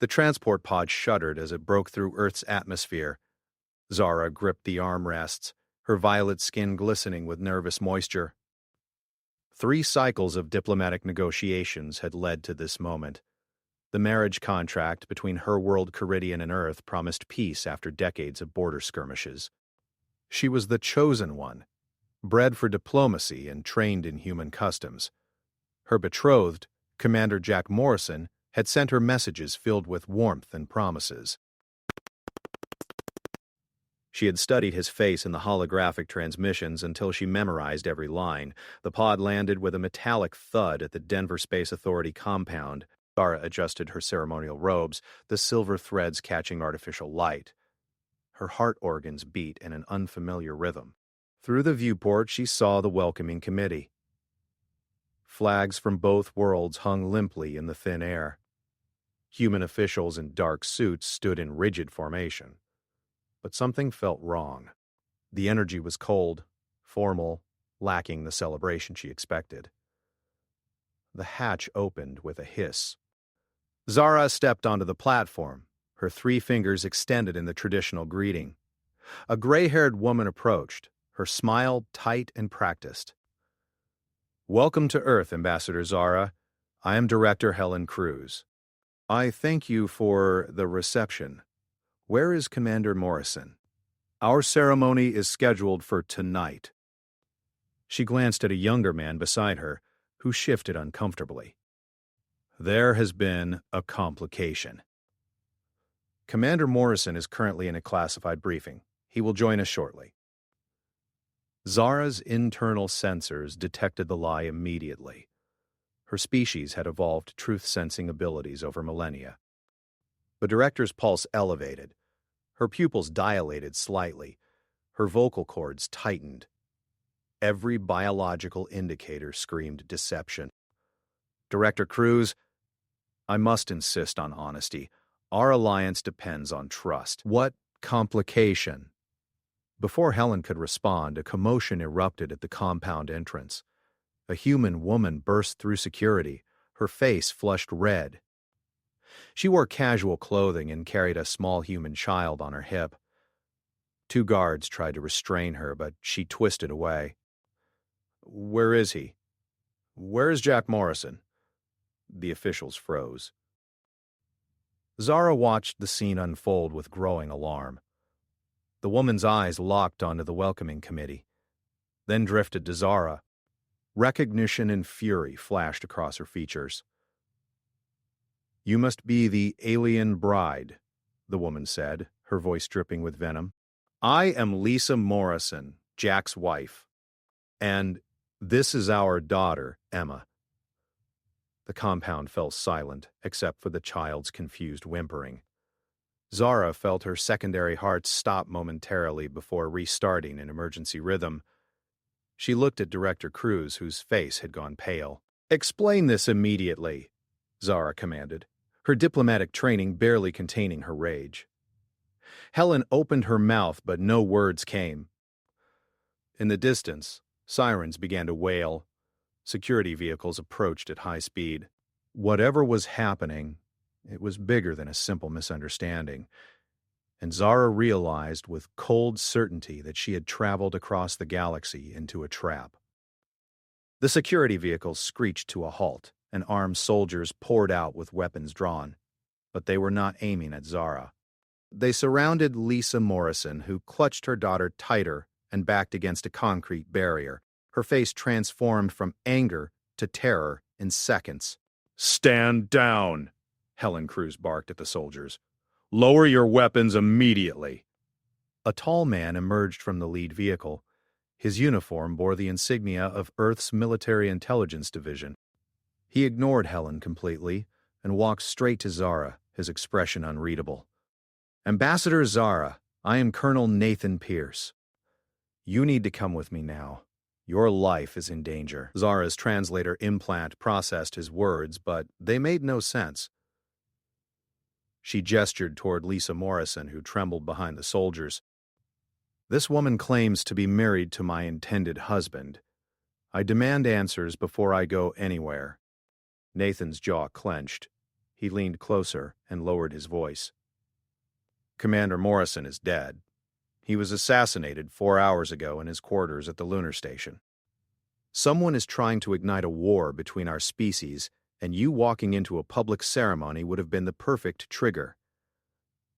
The transport pod shuddered as it broke through Earth's atmosphere. Zara gripped the armrests, her violet skin glistening with nervous moisture. 3 cycles of diplomatic negotiations had led to this moment. The marriage contract between her world Caridian and Earth promised peace after decades of border skirmishes. She was the chosen one, bred for diplomacy and trained in human customs. Her betrothed, Commander Jack Morrison, had sent her messages filled with warmth and promises. She had studied his face in the holographic transmissions until she memorized every line. The pod landed with a metallic thud at the Denver Space Authority compound. Zara adjusted her ceremonial robes, the silver threads catching artificial light. Her heart organs beat in an unfamiliar rhythm. Through the viewport, she saw the welcoming committee. Flags from both worlds hung limply in the thin air. Human officials in dark suits stood in rigid formation. But something felt wrong. The energy was cold, formal, lacking the celebration she expected. The hatch opened with a hiss. Zara stepped onto the platform, her 3 fingers extended in the traditional greeting. A gray-haired woman approached, her smile tight and practiced. "Welcome to Earth, Ambassador Zara. I am Director Helen Cruz. I thank you for the reception. Where is Commander Morrison? Our ceremony is scheduled for tonight." She glanced at a younger man beside her, who shifted uncomfortably. "There has been a complication. Commander Morrison is currently in a classified briefing. He will join us shortly." Zara's internal sensors detected the lie immediately. Her species had evolved truth-sensing abilities over millennia. The director's pulse elevated. Her pupils dilated slightly. Her vocal cords tightened. Every biological indicator screamed deception. "Director Cruz, I must insist on honesty. Our alliance depends on trust." "What complication?" Before Helen could respond, a commotion erupted at the compound entrance. A human woman burst through security, her face flushed red. She wore casual clothing and carried a small human child on her hip. 2 guards tried to restrain her, but she twisted away. "Where is he? Where is Jack Morrison?" The officials froze. Zara watched the scene unfold with growing alarm. The woman's eyes locked onto the welcoming committee, then drifted to Zara. Recognition and fury flashed across her features. "You must be the alien bride," the woman said, her voice dripping with venom. "I am Lisa Morrison, Jack's wife. And this is our daughter, Emma." The compound fell silent, except for the child's confused whimpering. Zara felt her secondary heart stop momentarily before restarting in emergency rhythm. She looked at Director Cruz, whose face had gone pale. "Explain this immediately," Zara commanded, her diplomatic training barely containing her rage. Helen opened her mouth, but no words came. In the distance, sirens began to wail. Security vehicles approached at high speed. Whatever was happening, it was bigger than a simple misunderstanding, and Zara realized with cold certainty that she had traveled across the galaxy into a trap. The security vehicles screeched to a halt, and armed soldiers poured out with weapons drawn, but they were not aiming at Zara. They surrounded Lisa Morrison, who clutched her daughter tighter and backed against a concrete barrier. Her face transformed from anger to terror in seconds. "Stand down," Helen Cruz barked at the soldiers. "Lower your weapons immediately." A tall man emerged from the lead vehicle. His uniform bore the insignia of Earth's Military Intelligence Division. He ignored Helen completely and walked straight to Zara, his expression unreadable. "Ambassador Zara, I am Colonel Nathan Pierce. You need to come with me now. Your life is in danger." Zara's translator implant processed his words, but they made no sense. She gestured toward Lisa Morrison, who trembled behind the soldiers. "This woman claims to be married to my intended husband. I demand answers before I go anywhere." Nathan's jaw clenched. He leaned closer and lowered his voice. Commander Morrison is dead. He was assassinated 4 hours ago in his quarters at the lunar station. Someone is trying to ignite a war between our species, and you walking into a public ceremony would have been the perfect trigger.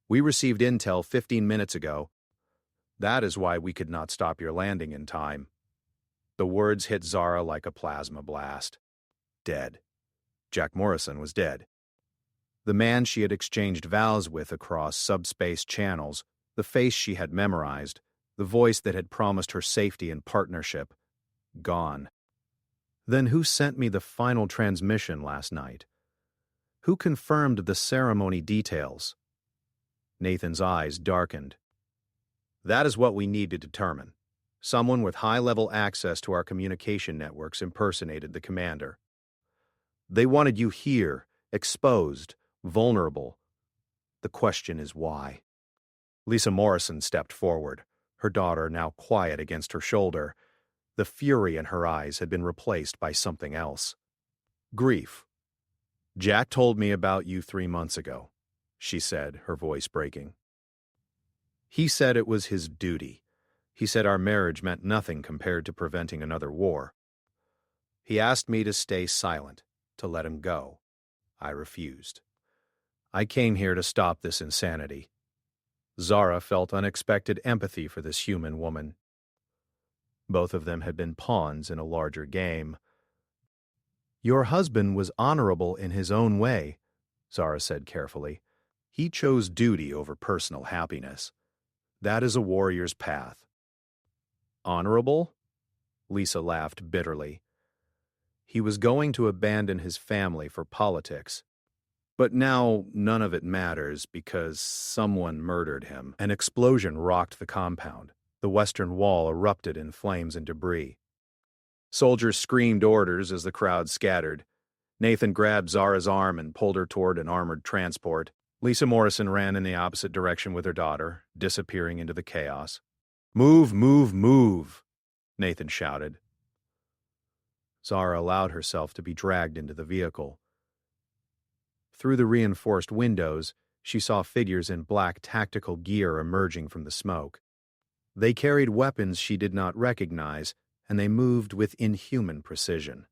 We received intel 15 minutes ago. That is why we could not stop your landing in time. The words hit Zara like a plasma blast. Dead. Jack Morrison was dead. The man she had exchanged vows with across subspace channels, the face she had memorized, the voice that had promised her safety and partnership, gone. Then who sent me the final transmission last night? Who confirmed the ceremony details? Nathan's eyes darkened. That is what we need to determine. Someone with high-level access to our communication networks impersonated the commander. They wanted you here, exposed, vulnerable. The question is why. Lisa Morrison stepped forward, her daughter now quiet against her shoulder. The fury in her eyes had been replaced by something else. Grief. Jack told me about you 3 months ago, she said, her voice breaking. He said it was his duty. He said our marriage meant nothing compared to preventing another war. He asked me to stay silent, to let him go. I refused. I came here to stop this insanity. Zara felt unexpected empathy for this human woman. Both of them had been pawns in a larger game. Your husband was honorable in his own way, Zara said carefully. He chose duty over personal happiness. That is a warrior's path. Honorable? Lisa laughed bitterly. He was going to abandon his family for politics. But now none of it matters because someone murdered him. An explosion rocked the compound. The western wall erupted in flames and debris. Soldiers screamed orders as the crowd scattered. Nathan grabbed Zara's arm and pulled her toward an armored transport. Lisa Morrison ran in the opposite direction with her daughter, disappearing into the chaos. Move, move, move, Nathan shouted. Zara allowed herself to be dragged into the vehicle. Through the reinforced windows, she saw figures in black tactical gear emerging from the smoke. They carried weapons she did not recognize, and they moved with inhuman precision.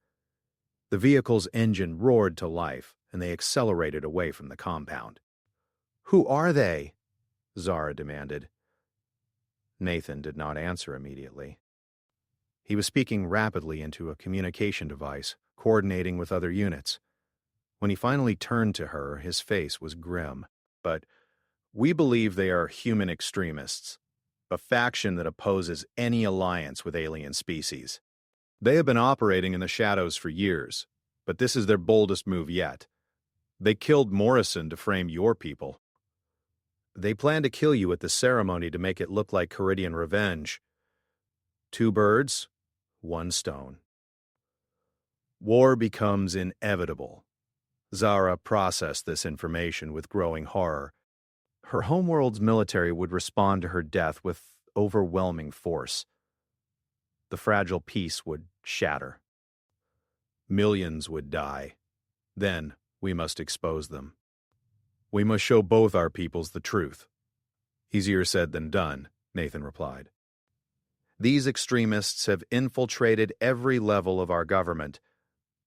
The vehicle's engine roared to life, and they accelerated away from the compound. Who are they? Zara demanded. Nathan did not answer immediately. He was speaking rapidly into a communication device, coordinating with other units. When he finally turned to her, his face was grim. But we believe they are human extremists, a faction that opposes any alliance with alien species. They have been operating in the shadows for years, but this is their boldest move yet. They killed Morrison to frame your people. They plan to kill you at the ceremony to make it look like Caridian revenge. 2 birds, 1 stone. War becomes inevitable. Zara processed this information with growing horror. Her homeworld's military would respond to her death with overwhelming force. The fragile peace would shatter. Millions would die. Then we must expose them. We must show both our peoples the truth. Easier said than done, Nathan replied. These extremists have infiltrated every level of our government.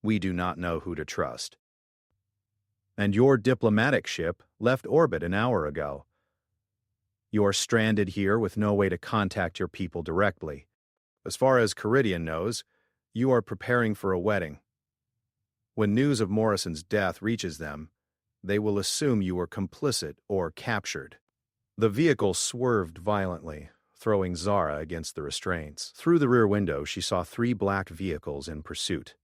We do not know who to trust. And your diplomatic ship left orbit an hour ago. You are stranded here with no way to contact your people directly. As far as Caridian knows, you are preparing for a wedding. When news of Morrison's death reaches them, they will assume you were complicit or captured. The vehicle swerved violently, throwing Zara against the restraints. Through the rear window, she saw 3 black vehicles in pursuit.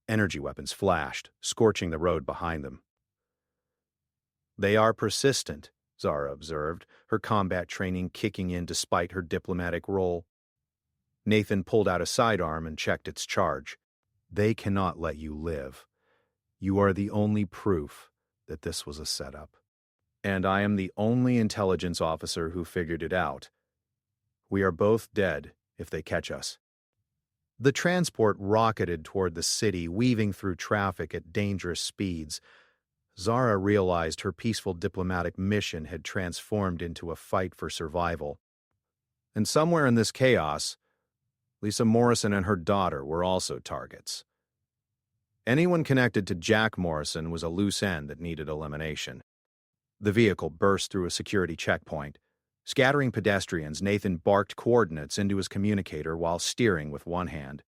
Energy weapons flashed, scorching the road behind them. They are persistent, Zara observed, her combat training kicking in despite her diplomatic role. Nathan pulled out a sidearm and checked its charge. They cannot let you live. You are the only proof that this was a setup. And I am the only intelligence officer who figured it out. We are both dead if they catch us. The transport rocketed toward the city, weaving through traffic at dangerous speeds. Zara realized her peaceful diplomatic mission had transformed into a fight for survival. And somewhere in this chaos, Lisa Morrison and her daughter were also targets. Anyone connected to Jack Morrison was a loose end that needed elimination. The vehicle burst through a security checkpoint. Scattering pedestrians, Nathan barked coordinates into his communicator while steering with one hand.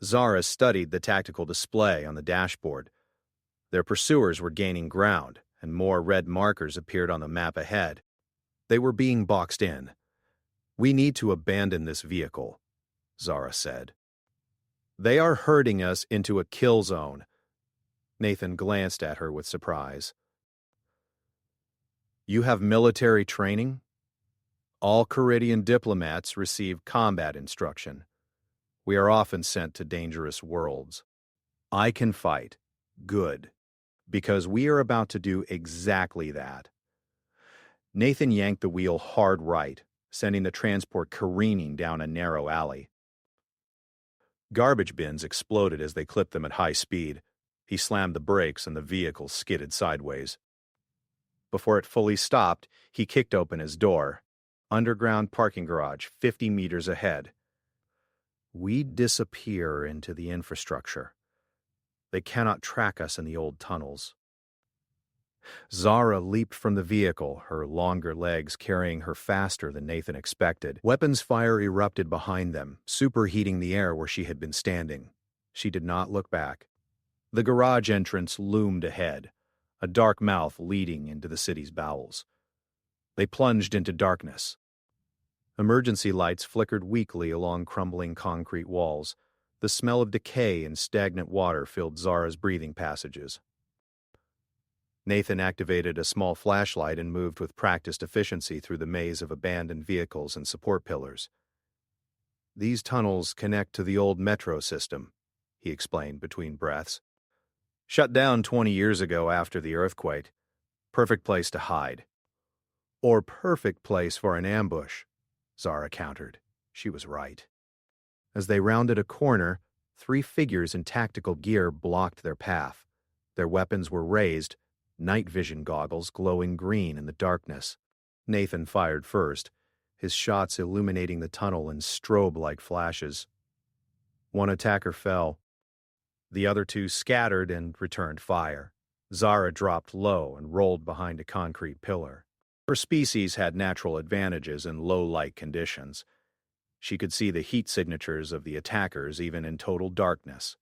Zara studied the tactical display on the dashboard. Their pursuers were gaining ground, and more red markers appeared on the map ahead. They were being boxed in. "We need to abandon this vehicle," Zara said. "They are herding us into a kill zone." Nathan glanced at her with surprise. "You have military training?" "All Caridian diplomats receive combat instruction. We are often sent to dangerous worlds. I can fight. Good. Because we are about to do exactly that." Nathan yanked the wheel hard right, sending the transport careening down a narrow alley. Garbage bins exploded as they clipped them at high speed. He slammed the brakes and the vehicle skidded sideways. Before it fully stopped, he kicked open his door. Underground parking garage 50 meters ahead. "We disappear into the infrastructure. They cannot track us in the old tunnels." Zara leaped from the vehicle, her longer legs carrying her faster than Nathan expected. Weapons fire erupted behind them, superheating the air where she had been standing. She did not look back. The garage entrance loomed ahead, a dark mouth leading into the city's bowels. They plunged into darkness. Emergency lights flickered weakly along crumbling concrete walls. The smell of decay and stagnant water filled Zara's breathing passages. Nathan activated a small flashlight and moved with practiced efficiency through the maze of abandoned vehicles and support pillars. "These tunnels connect to the old metro system," he explained between breaths. "Shut down 20 years ago after the earthquake. Perfect place to hide." "Or perfect place for an ambush," Zara countered. She was right. As they rounded a corner, 3 figures in tactical gear blocked their path. Their weapons were raised, night vision goggles glowing green in the darkness. Nathan fired first, his shots illuminating the tunnel in strobe-like flashes. One attacker fell. The other 2 scattered and returned fire. Zara dropped low and rolled behind a concrete pillar. Her species had natural advantages in low-light conditions. She could see the heat signatures of the attackers even in total darkness.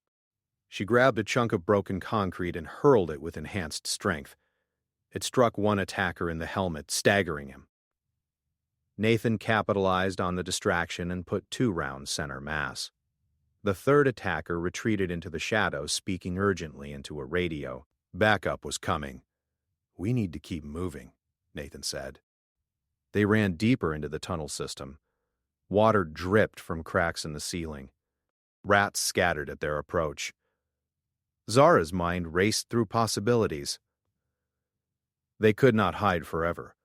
She grabbed a chunk of broken concrete and hurled it with enhanced strength. It struck one attacker in the helmet, staggering him. Nathan capitalized on the distraction and put 2 rounds center mass. The third attacker retreated into the shadows, speaking urgently into a radio. Backup was coming. "We need to keep moving," Nathan said. They ran deeper into the tunnel system. Water dripped from cracks in the ceiling. Rats scattered at their approach. Zara's mind raced through possibilities. They could not hide forever.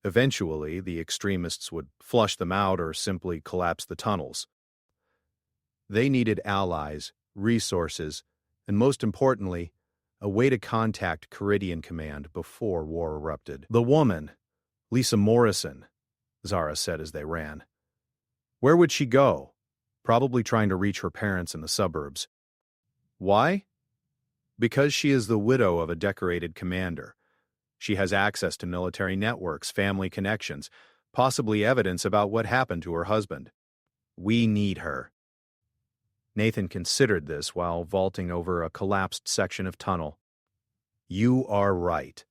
Eventually, the extremists would flush them out or simply collapse the tunnels. They needed allies, resources, and most importantly, a way to contact Caridian Command before war erupted. "The woman, Lisa Morrison," Zara said as they ran. "Where would she go? Probably trying to reach her parents in the suburbs." "Why?" "Because she is the widow of a decorated commander. She has access to military networks, family connections, possibly evidence about what happened to her husband. We need her." Nathan considered this while vaulting over a collapsed section of tunnel. "You are right.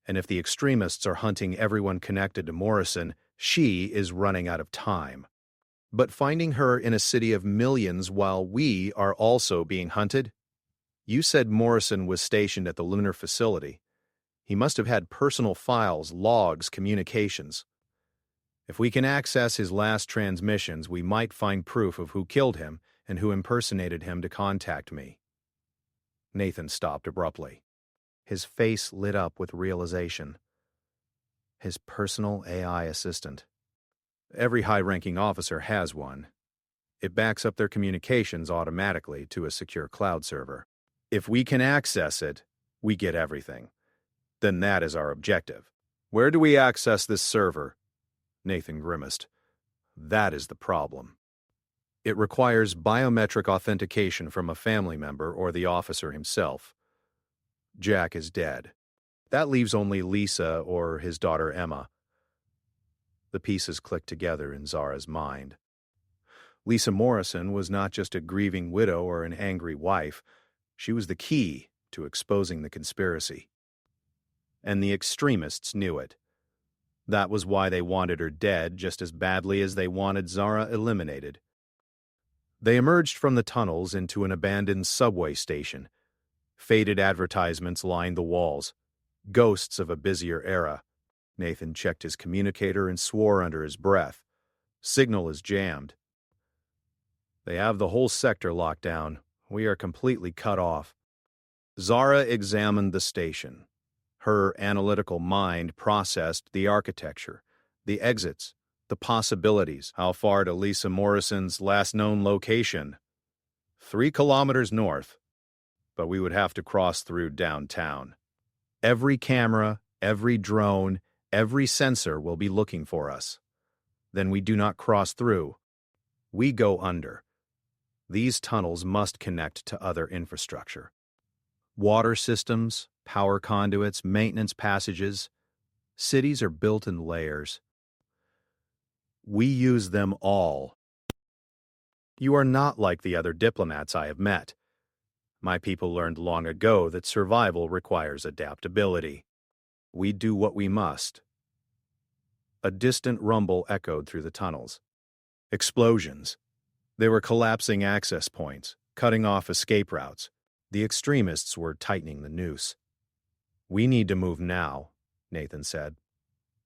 And if the extremists are hunting everyone connected to Morrison, she is running out of time. But finding her in a city of millions while we are also being hunted? You said Morrison was stationed at the lunar facility. He must have had personal files, logs, communications. If we can access his last transmissions, we might find proof of who killed him and who impersonated him to contact me." Nathan stopped abruptly. His face lit up with realization. His personal AI assistant. Every high-ranking officer has one. It backs up their communications automatically to a secure cloud server. If we can access it, We get everything. Then that is our objective. Where do we access this server? Nathan grimaced. That is the problem. It requires biometric authentication from a family member or the officer himself. Jack is dead. That leaves only Lisa or his daughter Emma. The pieces clicked together in Zara's mind. Lisa Morrison was not just a grieving widow or an angry wife. She was the key to exposing the conspiracy. And the extremists knew it. That was why they wanted her dead just as badly as they wanted Zara eliminated. They emerged from the tunnels into an abandoned subway station. Faded advertisements lined the walls, ghosts of a busier era. Nathan checked his communicator and swore under his breath. Signal is jammed. They have the whole sector locked down. We are completely cut off. Zara examined the station. Her analytical mind processed the architecture, the exits, the possibilities. How far to Lisa Morrison's last known location? 3 kilometers north. But we would have to cross through downtown. Every camera, every drone, every sensor will be looking for us. Then we do not cross through. We go under. These tunnels must connect to other infrastructure. Water systems, power conduits, maintenance passages. Cities are built in layers. We use them all. You are not like the other diplomats I have met. My people learned long ago that survival requires adaptability. We do what we must. A distant rumble echoed through the tunnels. Explosions. They were collapsing access points, cutting off escape routes. The extremists were tightening the noose. We need to move now, Nathan said.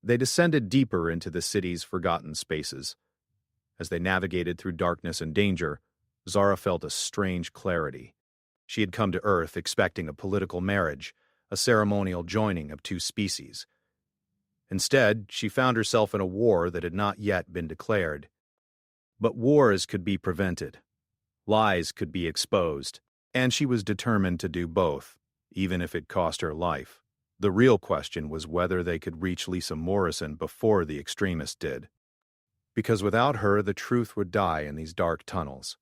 They descended deeper into the city's forgotten spaces. As they navigated through darkness and danger, Zara felt a strange clarity. She had come to Earth expecting a political marriage, a ceremonial joining of 2 species. Instead, she found herself in a war that had not yet been declared. But wars could be prevented. Lies could be exposed, and she was determined to do both, even if it cost her life. The real question was whether they could reach Lisa Morrison before the extremists did. Because without her, the truth would die in these dark tunnels.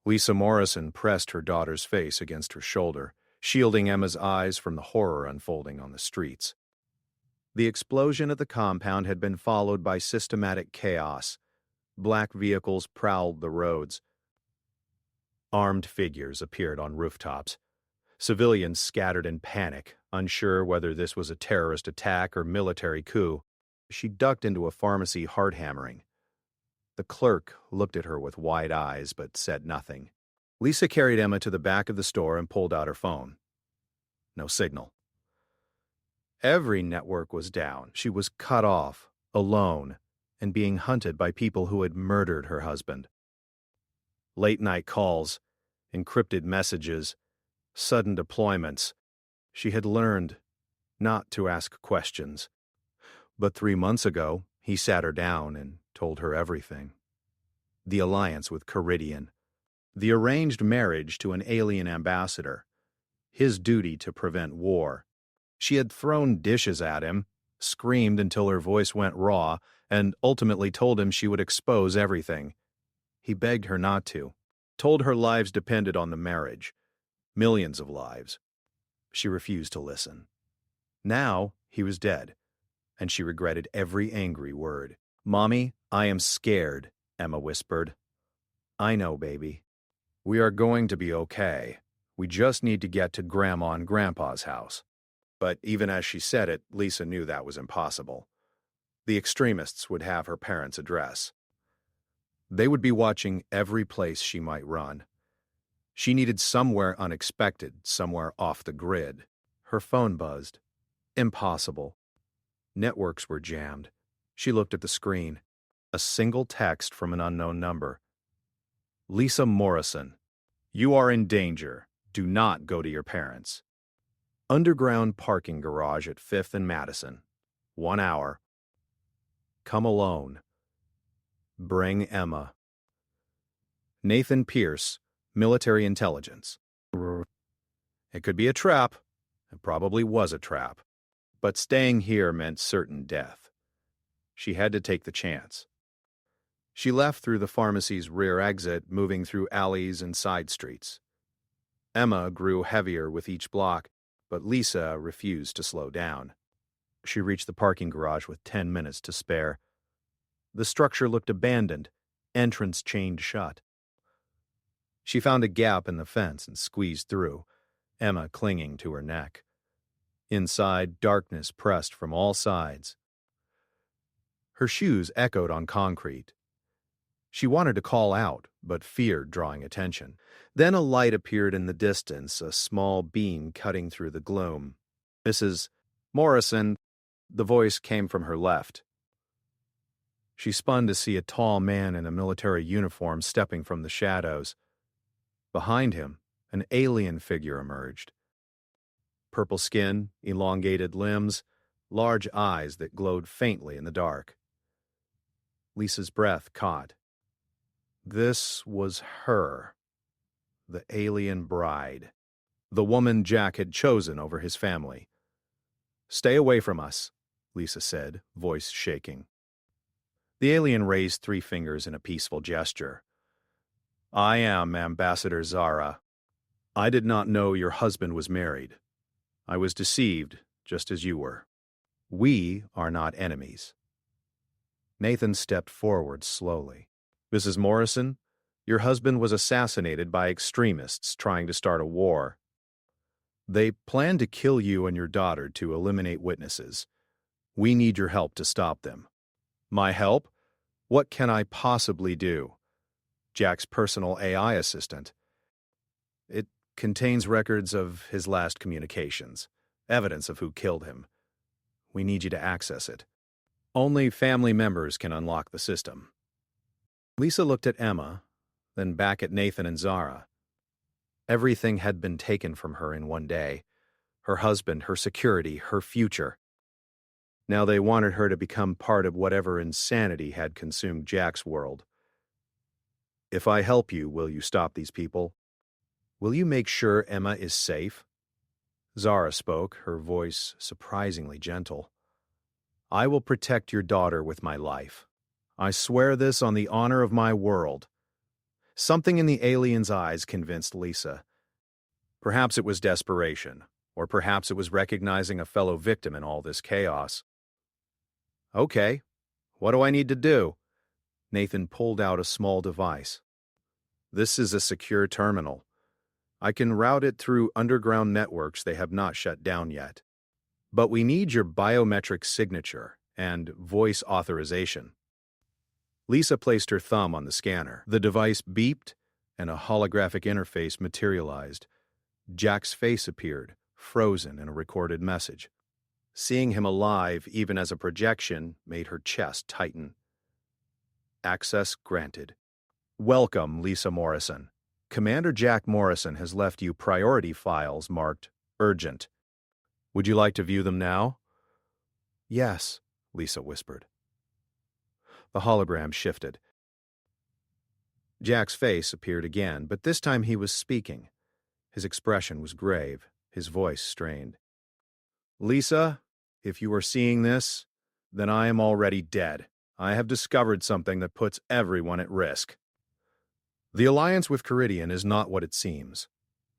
Lisa Morrison pressed her daughter's face against her shoulder, shielding Emma's eyes from the horror unfolding on the streets. The explosion at the compound had been followed by systematic chaos. Black vehicles prowled the roads. Armed figures appeared on rooftops. Civilians scattered in panic, unsure whether this was a terrorist attack or military coup. She ducked into a pharmacy hard-hammering. The clerk looked at her with wide eyes but said nothing. Lisa carried Emma to the back of the store and pulled out her phone. No signal. Every network was down. She was cut off, alone, and being hunted by people who had murdered her husband. Late-night calls, encrypted messages, sudden deployments. She had learned not to ask questions. But 3 months ago, he sat her down and told her everything. The alliance with Caridian, the arranged marriage to an alien ambassador, his duty to prevent war. She had thrown dishes at him, screamed until her voice went raw, and ultimately told him she would expose everything. He begged her not to, told her lives depended on the marriage, millions of lives. She refused to listen. Now he was dead, and she regretted every angry word. "Mommy, I am scared," Emma whispered. "I know, baby. We are going to be okay. We just need to get to Grandma and Grandpa's house." But even as she said it, Lisa knew that was impossible. The extremists would have her parents' address. They would be watching every place she might run. She needed somewhere unexpected, somewhere off the grid. Her phone buzzed. Impossible. Networks were jammed. She looked at the screen. A single text from an unknown number. Lisa Morrison, you are in danger. Do not go to your parents. Underground parking garage at 5th and Madison. 1 hour. Come alone. Bring Emma. Nathan Pierce, Military Intelligence. It could be a trap, It probably was a trap. But staying here meant certain death. She had to take the chance. She left through the pharmacy's rear exit, moving through alleys and side streets. Emma grew heavier with each block, but Lisa refused to slow down. She reached the parking garage with 10 minutes to spare. The structure looked abandoned, entrance chained shut. She found a gap in the fence and squeezed through, Emma clinging to her neck. Inside, darkness pressed from all sides. Her shoes echoed on concrete. She wanted to call out, but feared drawing attention. Then a light appeared in the distance, a small beam cutting through the gloom. "Mrs. Morrison," the voice came from her left. She spun to see a tall man in a military uniform stepping from the shadows. Behind him, an alien figure emerged. Purple skin, elongated limbs, large eyes that glowed faintly in the dark. Lisa's breath caught. This was her, the alien bride, the woman Jack had chosen over his family. "Stay away from us," Lisa said, voice shaking. The alien raised 3 fingers in a peaceful gesture. "I am Ambassador Zara. I did not know your husband was married. I was deceived, just as you were. We are not enemies." Nathan stepped forward slowly. "Mrs. Morrison, your husband was assassinated by extremists trying to start a war. They planned to kill you and your daughter to eliminate witnesses. We need your help to stop them." "My help? What can I possibly do?" "Jack's personal AI assistant. It contains records of his last communications, evidence of who killed him. We need you to access it. Only family members can unlock the system." Lisa looked at Emma, then back at Nathan and Zara. Everything had been taken from her in one day. Her husband, her security, her future. Now they wanted her to become part of whatever insanity had consumed Jack's world. "If I help you, will you stop these people? Will you make sure Emma is safe?" Zara spoke, her voice surprisingly gentle. "I will protect your daughter with my life. I swear this on the honor of my world." Something in the alien's eyes convinced Lisa. Perhaps it was desperation, or perhaps it was recognizing a fellow victim in all this chaos. "Okay, what do I need to do?" Nathan pulled out a small device. "This is a secure terminal. I can route it through underground networks they have not shut down yet. But we need your biometric signature and voice authorization." Lisa placed her thumb on the scanner. The device beeped, and a holographic interface materialized. Jack's face appeared, frozen in a recorded message. Seeing him alive, even as a projection, made her chest tighten. "Access granted. Welcome, Lisa Morrison. Commander Jack Morrison has left you priority files marked urgent. Would you like to view them now?" "Yes," Lisa whispered. The hologram shifted. Jack's face appeared again, but this time he was speaking. His expression was grave, his voice strained. "Lisa, if you are seeing this, then I am already dead. I have discovered something that puts everyone at risk. The alliance with Caridian is not what it seems.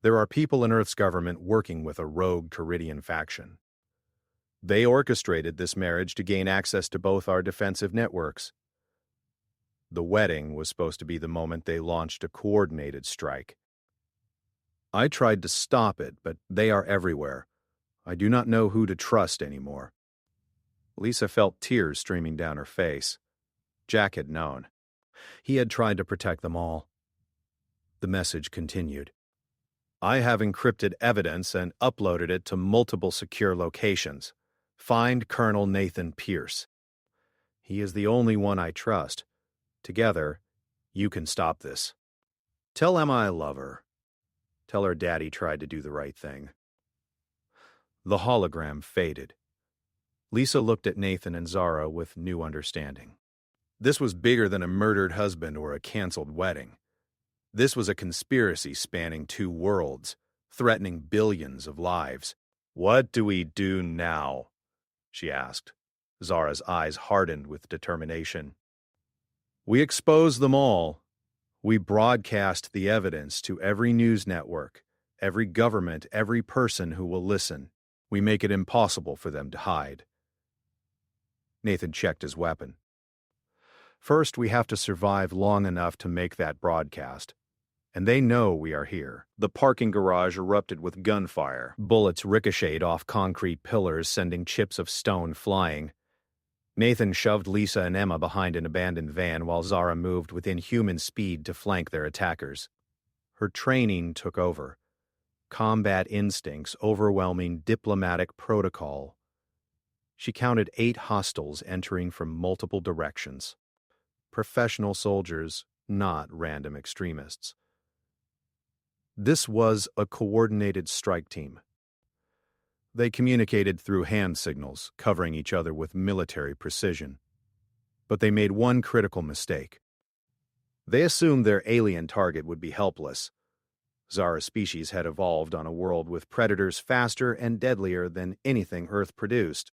There are people in Earth's government working with a rogue Caridian faction. They orchestrated this marriage to gain access to both our defensive networks. The wedding was supposed to be the moment they launched a coordinated strike. I tried to stop it, but they are everywhere. I do not know who to trust anymore." Lisa felt tears streaming down her face. Jack had known. He had tried to protect them all. The message continued. "I have encrypted evidence and uploaded it to multiple secure locations. Find Colonel Nathan Pierce. He is the only one I trust. Together, you can stop this. Tell Emma I love her. Tell her Daddy tried to do the right thing." The hologram faded. Lisa looked at Nathan and Zara with new understanding. This was bigger than a murdered husband or a canceled wedding. This was a conspiracy spanning 2 worlds, threatening billions of lives. "What do we do now?" she asked. Zara's eyes hardened with determination. "We expose them all. We broadcast the evidence to every news network, every government, every person who will listen. We make it impossible for them to hide." Nathan checked his weapon. "First, we have to survive long enough to make that broadcast. And they know we are here." The parking garage erupted with gunfire. Bullets ricocheted off concrete pillars, sending chips of stone flying. Nathan shoved Lisa and Emma behind an abandoned van while Zara moved with inhuman speed to flank their attackers. Her training took over. Combat instincts overwhelming diplomatic protocol. She counted 8 hostiles entering from multiple directions. Professional soldiers, not random extremists. This was a coordinated strike team. They communicated through hand signals, covering each other with military precision. But they made one critical mistake. They assumed their alien target would be helpless. Zara's species had evolved on a world with predators faster and deadlier than anything Earth produced.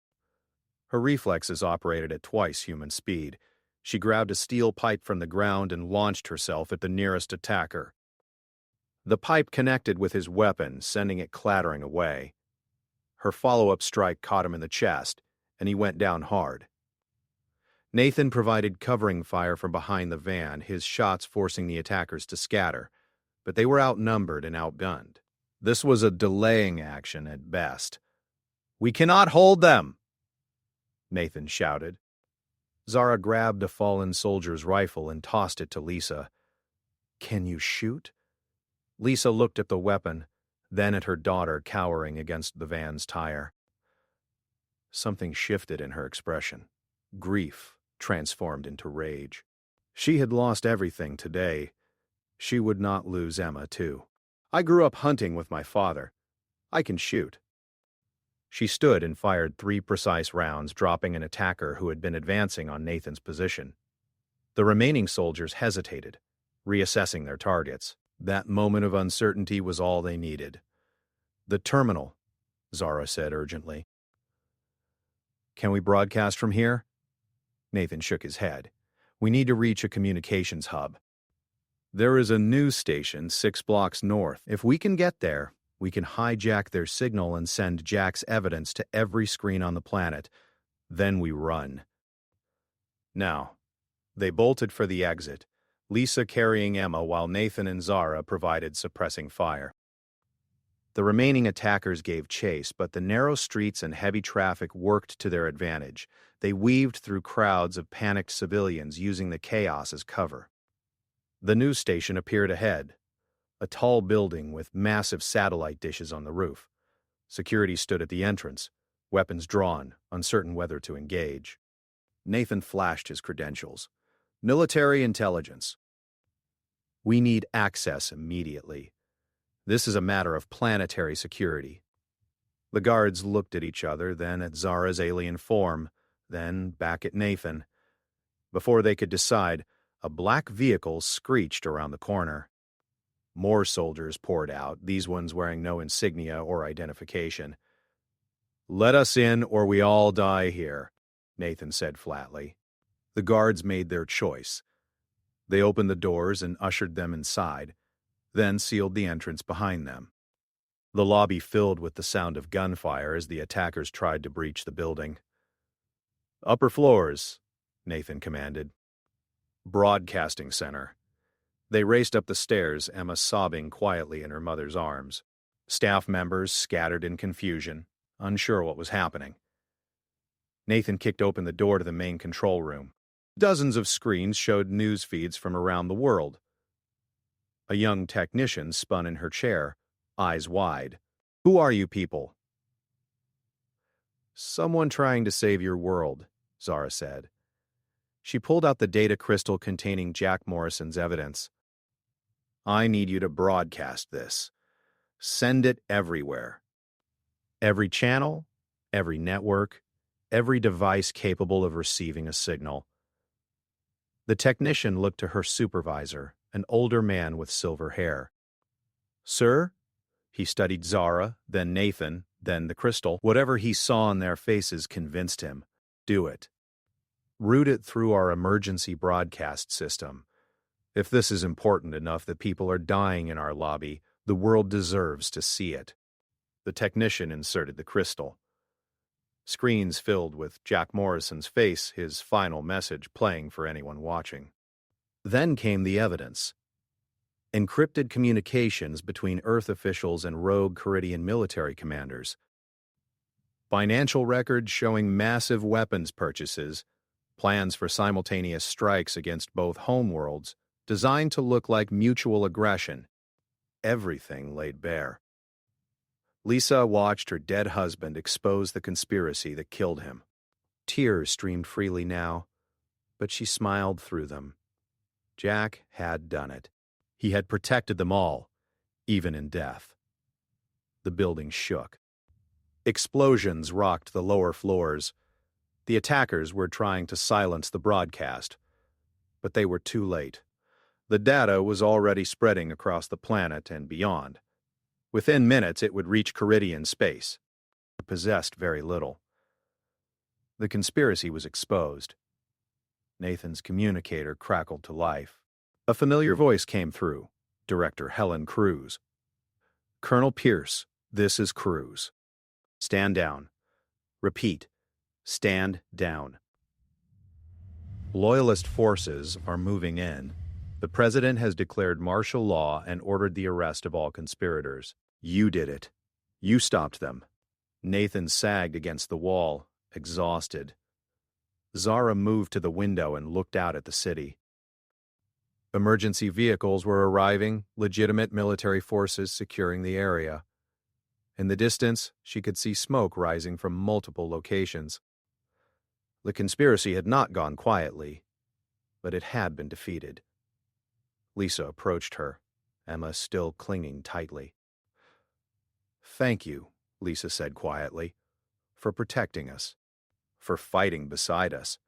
Her reflexes operated at twice human speed. She grabbed a steel pipe from the ground and launched herself at the nearest attacker. The pipe connected with his weapon, sending it clattering away. Her follow-up strike caught him in the chest, and he went down hard. Nathan provided covering fire from behind the van, his shots forcing the attackers to scatter, but they were outnumbered and outgunned. This was a delaying action at best. "We cannot hold them!" Nathan shouted. Zara grabbed a fallen soldier's rifle and tossed it to Lisa. "Can you shoot?" Lisa looked at the weapon, then at her daughter cowering against the van's tire. Something shifted in her expression. Grief transformed into rage. She had lost everything today. She would not lose Emma, too. "I grew up hunting with my father. I can shoot." She stood and fired 3 precise rounds, dropping an attacker who had been advancing on Nathan's position. The remaining soldiers hesitated, reassessing their targets. That moment of uncertainty was all they needed. "The terminal," Zara said urgently. "Can we broadcast from here?" Nathan shook his head. "We need to reach a communications hub. There is a news station 6 blocks north. If we can get there, we can hijack their signal and send Jack's evidence to every screen on the planet. Then we run." Now, they bolted for the exit, Lisa carrying Emma while Nathan and Zara provided suppressing fire. The remaining attackers gave chase, but the narrow streets and heavy traffic worked to their advantage. They weaved through crowds of panicked civilians using the chaos as cover. The news station appeared ahead, a tall building with massive satellite dishes on the roof. Security stood at the entrance, weapons drawn, uncertain whether to engage. Nathan flashed his credentials. "Military intelligence. We need access immediately. This is a matter of planetary security." The guards looked at each other, then at Zara's alien form, then back at Nathan. Before they could decide, a black vehicle screeched around the corner. More soldiers poured out, these ones wearing no insignia or identification. "Let us in or we all die here," Nathan said flatly. The guards made their choice. They opened the doors and ushered them inside, then sealed the entrance behind them. The lobby filled with the sound of gunfire as the attackers tried to breach the building. "Upper floors," Nathan commanded. "Broadcasting center." They raced up the stairs, Emma sobbing quietly in her mother's arms. Staff members scattered in confusion, unsure what was happening. Nathan kicked open the door to the main control room. Dozens of screens showed news feeds from around the world. A young technician spun in her chair, eyes wide. "Who are you people?" "Someone trying to save your world," Zara said. She pulled out the data crystal containing Jack Morrison's evidence. "I need you to broadcast this. Send it everywhere. Every channel, every network, every device capable of receiving a signal." The technician looked to her supervisor, an older man with silver hair. "Sir?" He studied Zara, then Nathan, Then the crystal, whatever he saw on their faces convinced him. Do it. Route it through our emergency broadcast system. If this is important enough that people are dying in our lobby, the world deserves to see it. The technician inserted the crystal. Screens filled with Jack Morrison's face, his final message playing for anyone watching. Then came the evidence. Encrypted communications between Earth officials and rogue Caridian military commanders. Financial records showing massive weapons purchases, plans for simultaneous strikes against both homeworlds, designed to look like mutual aggression. Everything laid bare. Lisa watched her dead husband expose the conspiracy that killed him. Tears streamed freely now, but she smiled through them. Jack had done it. He had protected them all, even in death. The building shook. Explosions rocked the lower floors. The attackers were trying to silence the broadcast, but they were too late. The data was already spreading across the planet and beyond. Within minutes, it would reach Caridian space. It possessed very little. The conspiracy was exposed. Nathan's communicator crackled to life. A familiar voice came through, Director Helen Cruz. Colonel Pierce, this is Cruz. Stand down. Repeat, stand down. Loyalist forces are moving in. The president has declared martial law and ordered the arrest of all conspirators. You did it. You stopped them. Nathan sagged against the wall, exhausted. Zara moved to the window and looked out at the city. Emergency vehicles were arriving, legitimate military forces securing the area. In the distance, she could see smoke rising from multiple locations. The conspiracy had not gone quietly, but it had been defeated. Lisa approached her, Emma still clinging tightly. Thank you, Lisa said quietly, for protecting us, for fighting beside us.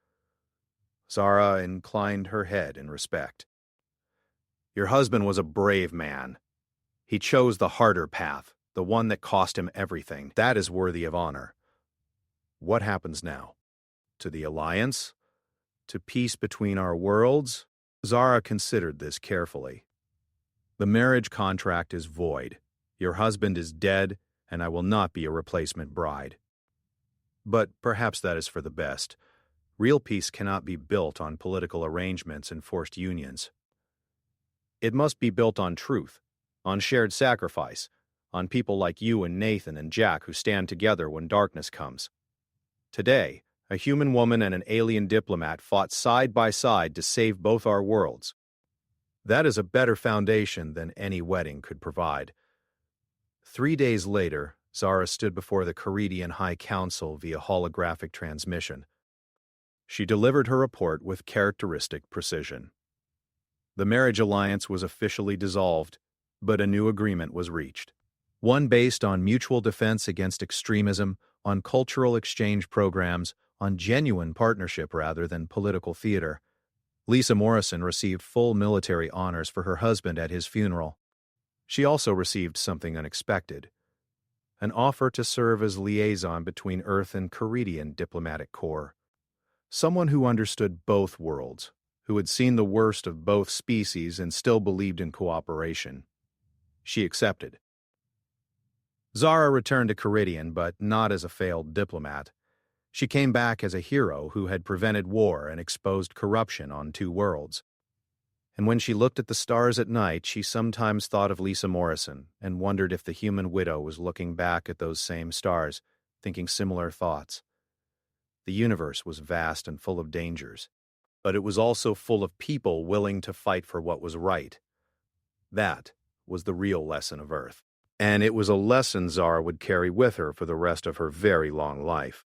Zara inclined her head in respect. Your husband was a brave man. He chose the harder path, the one that cost him everything. That is worthy of honor. What happens now? To the alliance? To peace between our worlds? Zara considered this carefully. The marriage contract is void. Your husband is dead, and I will not be a replacement bride. But perhaps that is for the best. Real peace cannot be built on political arrangements and forced unions. It must be built on truth, on shared sacrifice, on people like you and Nathan and Jack who stand together when darkness comes. Today, a human woman and an alien diplomat fought side by side to save both our worlds. That is a better foundation than any wedding could provide. 3 days later, Zara stood before the Caridian High Council via holographic transmission. She delivered her report with characteristic precision. The marriage alliance was officially dissolved, but a new agreement was reached. One based on mutual defense against extremism, on cultural exchange programs, on genuine partnership rather than political theater. Lisa Morrison received full military honors for her husband at his funeral. She also received something unexpected, an offer to serve as liaison between Earth and Caridian diplomatic corps. Someone who understood both worlds, who had seen the worst of both species and still believed in cooperation. She accepted. Zara returned to Caridian, but not as a failed diplomat. She came back as a hero who had prevented war and exposed corruption on 2 worlds. And when she looked at the stars at night, she sometimes thought of Lisa Morrison and wondered if the human widow was looking back at those same stars, thinking similar thoughts. The universe was vast and full of dangers, but it was also full of people willing to fight for what was right. That was the real lesson of Earth. And it was a lesson Zara would carry with her for the rest of her very long life.